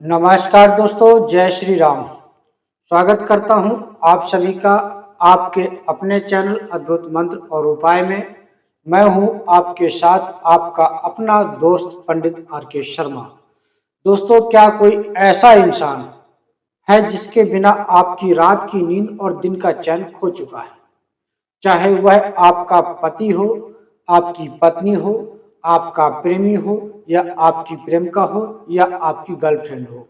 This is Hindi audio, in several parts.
नमस्कार दोस्तों, जय श्री राम। स्वागत करता हूं आप सभी का आपके अपने चैनल अद्भुत मंत्र और उपाय में। मैं हूं आपके साथ आपका अपना दोस्त पंडित आर.के. शर्मा। दोस्तों, क्या कोई ऐसा इंसान है जिसके बिना आपकी रात की नींद और दिन का चैन खो चुका है? चाहे वह आपका पति हो, आपकी पत्नी हो, आपका प्रेमी हो, या आपकी प्रेमिका हो, या आपकी गर्लफ्रेंड हो,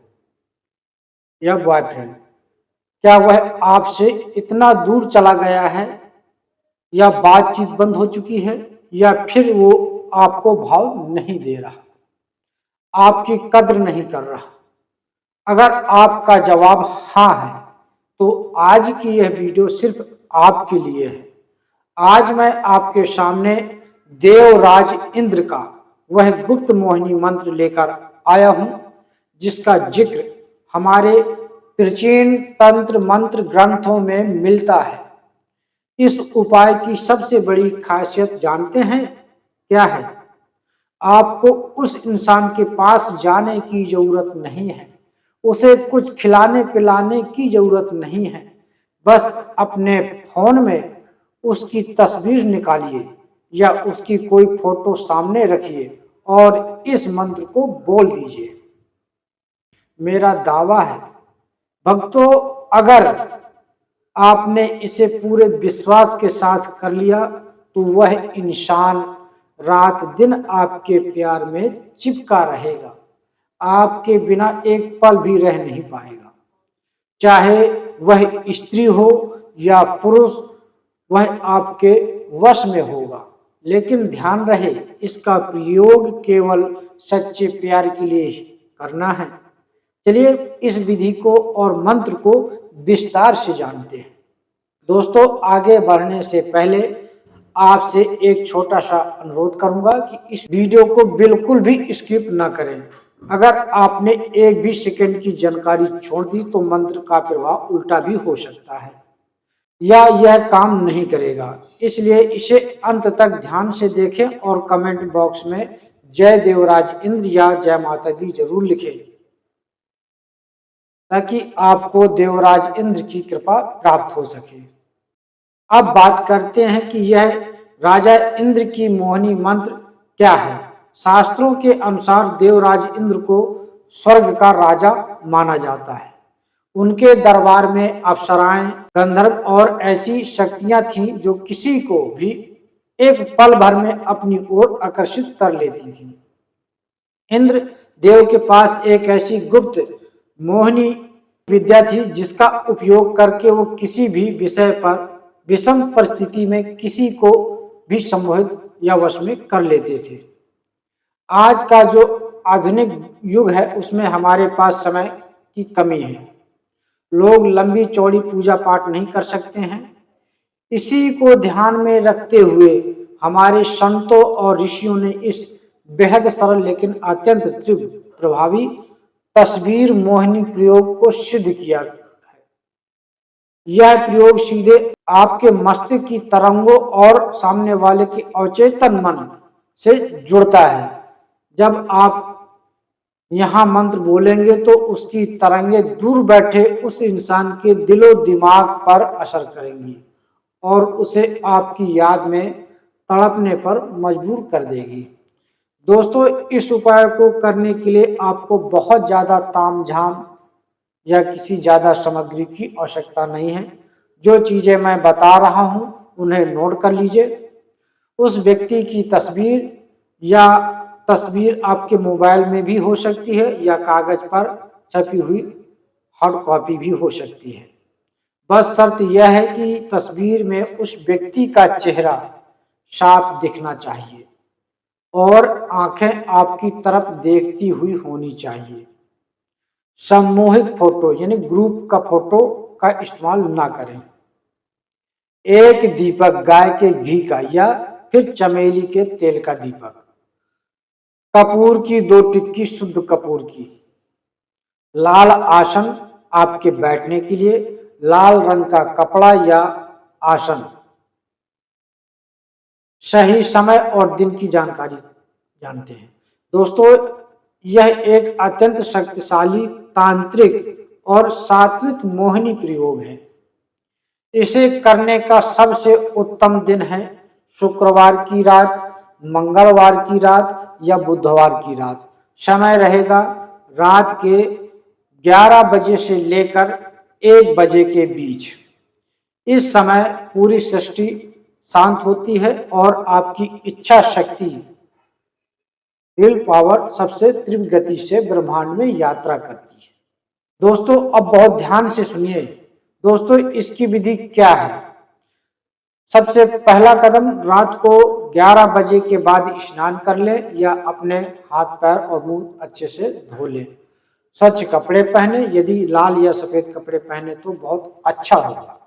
या बॉयफ्रेंड। क्या वह आपसे इतना दूर चला गया है, या बातचीत बंद हो चुकी है, या फिर वो आपको भाव नहीं दे रहा, आपकी कद्र नहीं कर रहा? अगर आपका जवाब हाँ है, तो आज की यह वीडियो सिर्फ आपके लिए है। आज मैं आपके सामने देवराज इंद्र का वह गुप्त मोहिनी मंत्र लेकर आया हूं, जिसका जिक्र हमारे प्राचीन तंत्र मंत्र ग्रंथों में मिलता है। इस उपाय की सबसे बड़ी खासियत जानते हैं क्या है? आपको उस इंसान के पास जाने की जरूरत नहीं है, उसे कुछ खिलाने पिलाने की जरूरत नहीं है। बस अपने फोन में उसकी तस्वीर निकालिए या उसकी कोई फोटो सामने रखिए और इस मंत्र को बोल दीजिए। मेरा दावा है भक्तों, अगर आपने इसे पूरे विश्वास के साथ कर लिया तो वह इंसान रात दिन आपके प्यार में चिपका रहेगा, आपके बिना एक पल भी रह नहीं पाएगा। चाहे वह स्त्री हो या पुरुष, वह आपके वश में होगा। लेकिन ध्यान रहे, इसका प्रयोग केवल सच्चे प्यार के लिए ही करना है। चलिए इस विधि को और मंत्र को विस्तार से जानते हैं। दोस्तों, आगे बढ़ने से पहले आपसे एक छोटा सा अनुरोध करूंगा कि इस वीडियो को बिल्कुल भी स्किप ना करें। अगर आपने एक भी सेकंड की जानकारी छोड़ दी तो मंत्र का प्रभाव उल्टा भी हो सकता है या यह काम नहीं करेगा। इसलिए इसे अंत तक ध्यान से देखें और कमेंट बॉक्स में जय देवराज इंद्र या जय माता दी जरूर लिखें, ताकि आपको देवराज इंद्र की कृपा प्राप्त हो सके। अब बात करते हैं कि यह राजा इंद्र की मोहिनी मंत्र क्या है। शास्त्रों के अनुसार देवराज इंद्र को स्वर्ग का राजा माना जाता है। उनके दरबार में अप्सराएं, गंधर्व और ऐसी शक्तियां थीं जो किसी को भी एक पल भर में अपनी ओर आकर्षित कर लेती थीं। इंद्र देव के पास एक ऐसी गुप्त मोहिनी विद्या थी जिसका उपयोग करके वो किसी भी विषय पर विषम परिस्थिति में किसी को भी सम्मोहित या वश में कर लेते थे। आज का जो आधुनिक युग है उसमें हमारे पास समय की कमी है। लोग लंबी चौड़ी पूजा पाठ नहीं कर सकते हैं। इसी को ध्यान में रखते हुए हमारे संतों और ऋषियों ने इस बेहद सरल लेकिन अत्यंत तीव्र प्रभावी तस्वीर मोहिनी प्रयोग को सिद्ध किया है। यह प्रयोग सीधे आपके मस्तिष्क की तरंगों और सामने वाले के अवचेतन मन से जुड़ता है। जब आप यहाँ मंत्र बोलेंगे तो उसकी तरंगे दूर बैठे उस इंसान के दिलो दिमाग पर असर करेंगी और उसे आपकी याद में तड़पने पर मजबूर कर देगी। दोस्तों, इस उपाय को करने के लिए आपको बहुत ज़्यादा तामझाम या किसी ज़्यादा सामग्री की आवश्यकता नहीं है। जो चीज़ें मैं बता रहा हूँ उन्हें नोट कर लीजिए। उस व्यक्ति की तस्वीर या तस्वीर आपके मोबाइल में भी हो सकती है या कागज पर छपी हुई हार्ड कॉपी भी हो सकती है। बस शर्त यह है कि तस्वीर में उस व्यक्ति का चेहरा साफ दिखना चाहिए और आंखें आपकी तरफ देखती हुई होनी चाहिए। सामूहिक फोटो यानी ग्रुप का फोटो का इस्तेमाल ना करें। एक दीपक गाय के घी का या फिर चमेली के तेल का दीपक, कपूर की 2 टिक्की शुद्ध कपूर की, लाल आसन आपके बैठने के लिए, लाल रंग का कपड़ा या आसन, सही समय और दिन की जानकारी जानते हैं। दोस्तों, यह एक अत्यंत शक्तिशाली तांत्रिक और सात्विक मोहिनी प्रयोग है। इसे करने का सबसे उत्तम दिन है शुक्रवार की रात, मंगलवार की रात या बुधवार की रात। समय रहेगा रात के 11 बजे से लेकर 1 बजे के बीच। इस समय पूरी सृष्टि शांत होती है और आपकी इच्छा शक्ति, विल पावर सबसे तीव्र गति से ब्रह्मांड में यात्रा करती है। दोस्तों अब बहुत ध्यान से सुनिए। दोस्तों इसकी विधि क्या है? सबसे पहला कदम, रात को 11 बजे के बाद स्नान कर ले या अपने हाथ पैर और मुंह अच्छे से धो ले। स्वच्छ कपड़े पहने, यदि लाल या सफेद कपड़े पहने तो बहुत अच्छा होगा।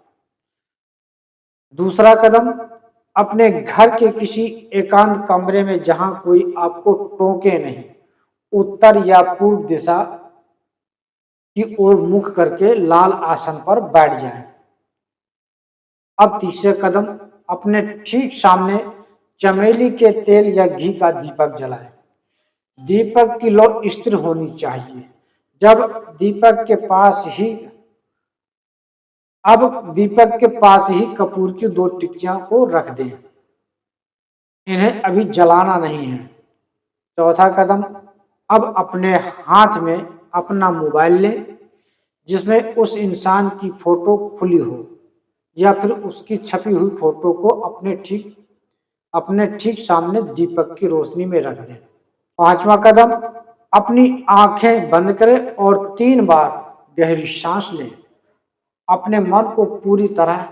दूसरा कदम, अपने घर के किसी एकांत कमरे में जहां कोई आपको टोके नहीं, उत्तर या पूर्व दिशा की ओर मुख करके लाल आसन पर बैठ जाएं। अब तीसरे कदम, अपने ठीक सामने चमेली के तेल या घी का दीपक जलाएं। दीपक की लौ स्थिर होनी चाहिए। दीपक के पास ही कपूर की 2 टिक्कियां को रख दें। इन्हें अभी जलाना नहीं है। चौथा कदम, अब अपने हाथ में अपना मोबाइल लें जिसमें उस इंसान की फोटो खुली हो या फिर उसकी छपी हुई फोटो को अपने ठीक सामने दीपक की रोशनी में रख दें। पांचवा कदम, अपनी आंखें बंद करें और 3 बार गहरी सांस लें। अपने मन को पूरी तरह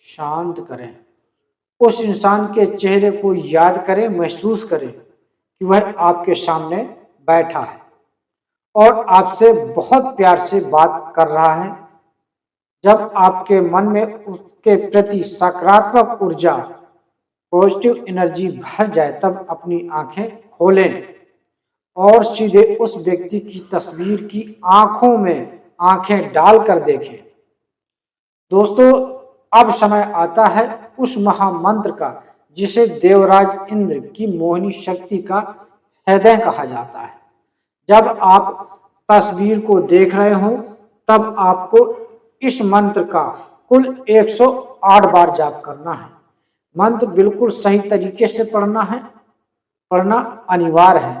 शांत करें। उस इंसान के चेहरे को याद करें, महसूस करें कि वह आपके सामने बैठा है और आपसे बहुत प्यार से बात कर रहा है। जब आपके मन में उसके प्रति सकारात्मक ऊर्जा, पॉजिटिव एनर्जी भर जाए तब अपनी आंखें खोलें और सीधे उस व्यक्ति की तस्वीर की आंखों में आंखें डालकर देखें। दोस्तों अब समय आता है उस महामंत्र का जिसे देवराज इंद्र की मोहिनी शक्ति का हृदय कहा जाता है। जब आप तस्वीर को देख रहे हो तब आपको इस मंत्र का कुल 108 बार जाप करना है। मंत्र बिल्कुल सही तरीके से पढ़ना अनिवार्य है।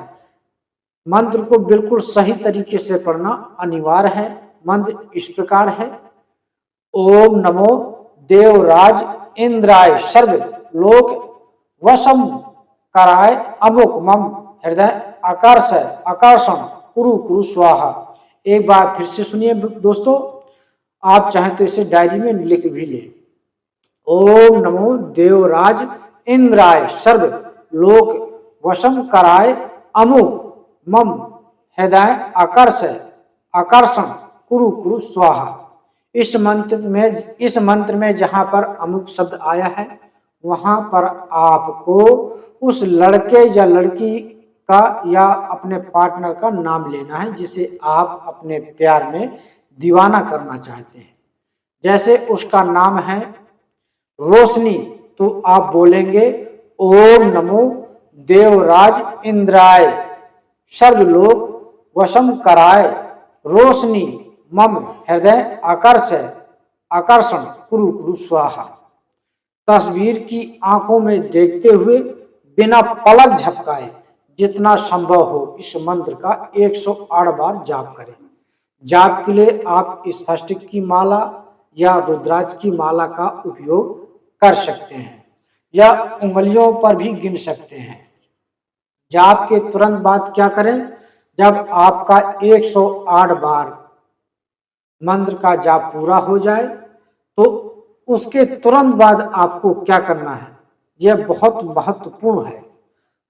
मंत्र को बिल्कुल सही तरीके से पढ़ना अनिवार्य है। मंत्र इस प्रकार है: ओम नमो देवराज इंद्राय सर्व लोक वशम कराय अमुक मम हृदय आकर्षण कुरु कुरु स्वाहा। एक बार फिर से सुनिए दोस्तों, आप चाहें तो इसे डायरी में लिख भी लें। ओम नमो देवराज इंद्राय सर्व लोक वशम कराय अमुक मम हृदय आकर्षण कुरु कुरु स्वाहा। इस मंत्र में जहां पर अमुक शब्द आया है वहां पर आपको उस लड़के या लड़की का या अपने पार्टनर का नाम लेना है जिसे आप अपने प्यार में दीवाना करना चाहते हैं। जैसे उसका नाम है रोशनी, तो आप बोलेंगे ओम नमो देवराज इंद्राय सर्वलोक वशम कराय रोशनी मम हृदय आकर्षण कुरु कुरु स्वाहा। तस्वीर की आंखों में देखते हुए बिना पलक झपकाए जितना संभव हो इस मंत्र का 108 बार जाप करें। जाप के लिए आप स्फटिक की माला या रुद्राक्ष की माला का उपयोग कर सकते हैं या उंगलियों पर भी गिन सकते हैं। जाप के तुरंत बाद क्या करें? जब आपका 108 बार मंत्र का जाप पूरा हो जाए तो उसके तुरंत बाद आपको क्या करना है, यह बहुत महत्वपूर्ण है।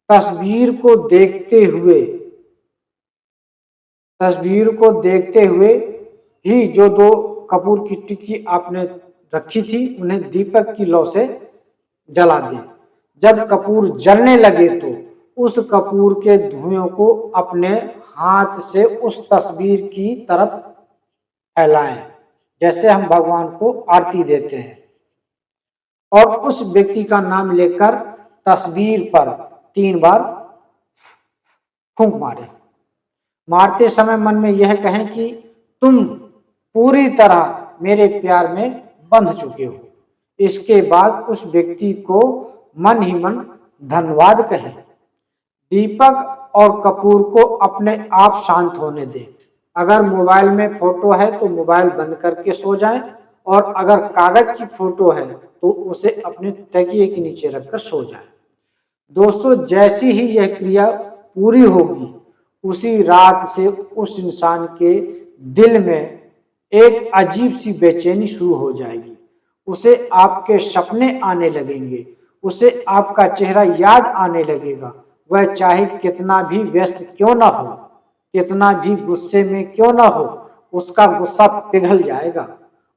तस्वीर को देखते हुए ही जो 2 कपूर की टिक्की आपने रखी थी उन्हें दीपक की लौ से जला दें। जब कपूर जलने लगे तो उस कपूर के धुएं को अपने हाथ से उस तस्वीर की तरफ फैलाएं जैसे हम भगवान को आरती देते हैं और उस व्यक्ति का नाम लेकर तस्वीर पर 3 बार फूंक मारें। मारते समय मन में यह कहें कि तुम पूरी तरह मेरे प्यार में बंध चुके हो। इसके बाद उस व्यक्ति को मन ही मन धन्यवाद कहें। दीपक और कपूर को अपने आप शांत होने दें। अगर मोबाइल में फोटो है तो मोबाइल बंद करके सो जाएं, और अगर कागज की फोटो है तो उसे अपने तकिए के नीचे रखकर सो जाएं। दोस्तों, जैसी ही यह क्रिया पूरी होगी, उसी रात से उस इंसान के दिल में एक अजीब सी बेचैनी शुरू हो जाएगी। उसे आपके सपने आने लगेंगे, उसे आपका चेहरा याद आने लगेगा। वह चाहे कितना भी व्यस्त क्यों ना हो, कितना भी गुस्से में क्यों ना हो, उसका गुस्सा पिघल जाएगा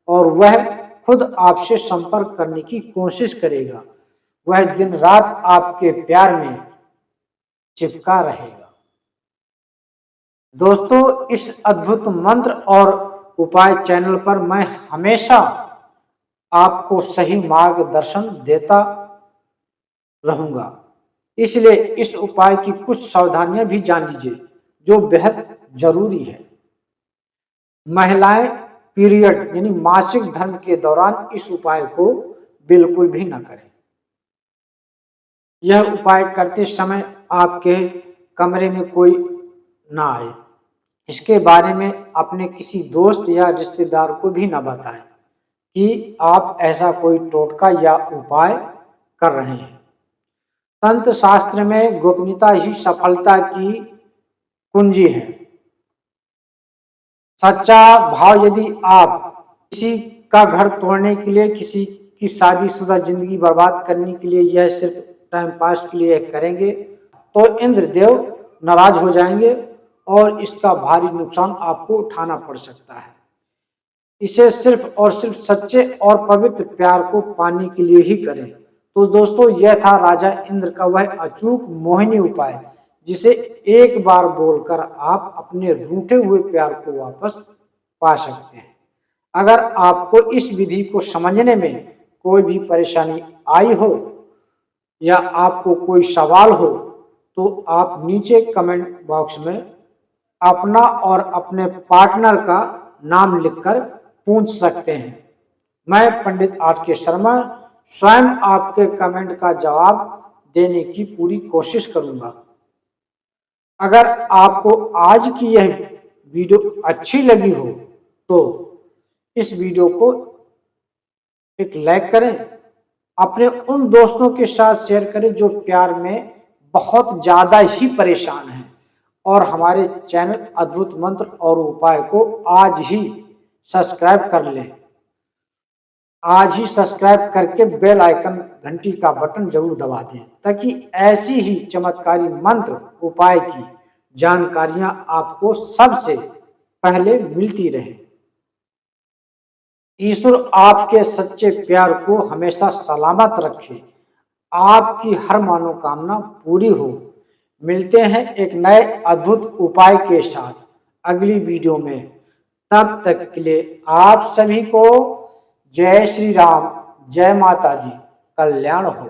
और वह खुद आपसे संपर्क करने की कोशिश करेगा। वह दिन रात आपके प्यार में चिपका रहेगा। दोस्तों, इस अद्भुत मंत्र और उपाय चैनल पर मैं हमेशा आपको सही मार्गदर्शन देता रहूंगा, इसलिए इस उपाय की कुछ सावधानियां भी जान लीजिए जो बेहद जरूरी है। महिलाएं पीरियड यानी मासिक धर्म के दौरान इस उपाय को बिल्कुल भी न करें। यह उपाय करते समय आपके कमरे में कोई ना आए। इसके बारे में अपने किसी दोस्त या रिश्तेदार को भी न बताएं कि आप ऐसा कोई टोटका या उपाय कर रहे हैं। तंत्र शास्त्र में गोपनीयता ही सफलता की कुंजी है। सच्चा भाव, यदि आप किसी का घर तोड़ने के लिए, किसी की शादीशुदा जिंदगी बर्बाद करने के लिए, यह सिर्फ टाइम पास के लिए करेंगे तो इंद्रदेव नाराज हो जाएंगे और इसका भारी नुकसान आपको उठाना पड़ सकता है। इसे सिर्फ और सिर्फ सच्चे और पवित्र प्यार को पाने के लिए ही करें। तो दोस्तों, यह था राजा इंद्र का वह अचूक मोहिनी उपाय, जिसे एक बार बोलकर आप अपने रूठे हुए प्यार को वापस पा सकते हैं। अगर आपको इस विधि को समझने में कोई भी परेशानी आई हो या आपको कोई सवाल हो तो आप नीचे कमेंट बॉक्स में अपना और अपने पार्टनर का नाम लिखकर पूछ सकते हैं। मैं पंडित आर.के. शर्मा स्वयं आपके कमेंट का जवाब देने की पूरी कोशिश करूंगा। अगर आपको आज की यह वीडियो अच्छी लगी हो तो इस वीडियो को एक लाइक करें, अपने उन दोस्तों के साथ शेयर करें जो प्यार में बहुत ज्यादा ही परेशान हैं, और हमारे चैनल अद्भुत मंत्र और उपाय को आज ही सब्सक्राइब कर लें। आज ही सब्सक्राइब करके बेल आइकन घंटी का बटन जरूर दबा दें, ताकि ऐसी ही चमत्कारी मंत्र उपाय की जानकारियां आपको सबसे पहले मिलती रहे। ईश्वर आपके सच्चे प्यार को हमेशा सलामत रखे, आपकी हर मनोकामना पूरी हो। मिलते हैं एक नए अद्भुत उपाय के साथ अगली वीडियो में। तब तक के लिए आप सभी को जय श्री राम, जय माता दी, कल्याण हो।